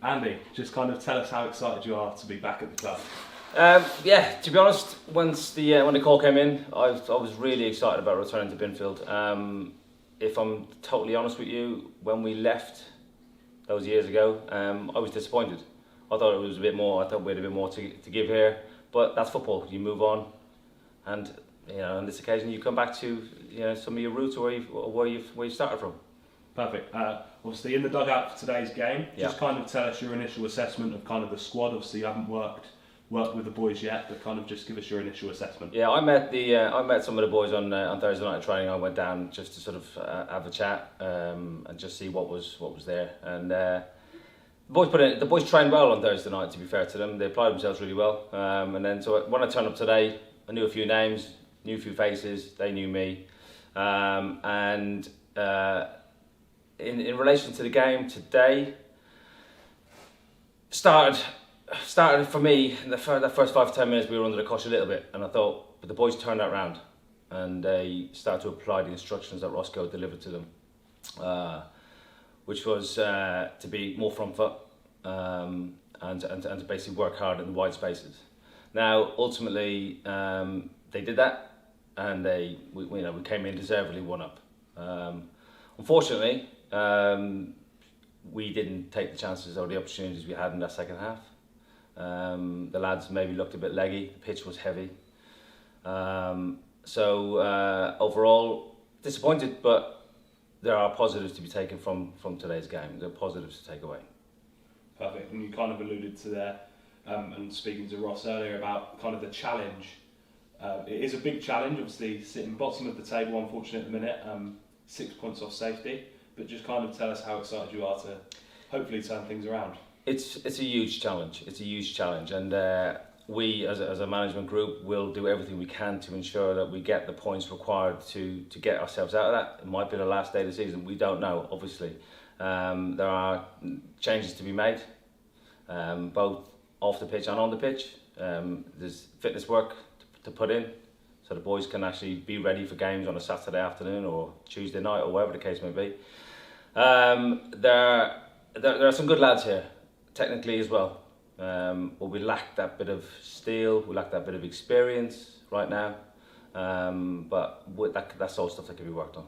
Andy, just kind of tell us how excited you are to be back at the club. Yeah, to be honest, once when the call came in, I was really excited about returning to Binfield. If I'm totally honest with you, when we left those years ago, I was disappointed. I thought it was a bit more. I thought we had a bit more to give here, but that's football. You move on, and on this occasion, you come back to some of your roots or where you started from. Perfect. Obviously, in the dugout for today's game, Yeah. just kind of tell us your initial assessment of kind of the squad. Obviously, you haven't worked with the boys yet, but kind of just give us your initial assessment. Yeah, I met some of the boys on Thursday night training. I went down just to sort of have a chat and just see what was there. And the boys trained well on Thursday night. To be fair to them, they applied themselves really well. And then so when I turned up today, I knew a few names, knew a few faces. They knew me, and in relation to the game today, started for me in the first 5 to 10 minutes. We were under the cosh a little bit, and I thought, but the boys turned that round and they started to apply the instructions that Roscoe delivered to them, which was to be more front foot and to basically work hard in the wide spaces. Now, ultimately, they did that, and we came in deservedly 1-up. Unfortunately, we didn't take the chances or the opportunities we had in that second half. The lads maybe looked a bit leggy. The pitch was heavy. So overall, disappointed, but there are positives to be taken from today's game. There are positives to take away. Perfect. And you kind of alluded to there, and speaking to Ross earlier about kind of the challenge. It is a big challenge, obviously sitting bottom of the table, unfortunately at the minute, 6 points off safety. But just kind of tell us how excited you are to hopefully turn things around. It's a huge challenge. It's a huge challenge, and we as a management group will do everything we can to ensure that we get the points required to get ourselves out of that. It might be the last day of the season. We don't know, obviously. There are changes to be made, both off the pitch and on the pitch. There's fitness work to put in, so the boys can actually be ready for games on a Saturday afternoon or Tuesday night or whatever the case may be. There are some good lads here, technically as well, but we lack that bit of steel, we lack that bit of experience right now, but that's all stuff that can be worked on.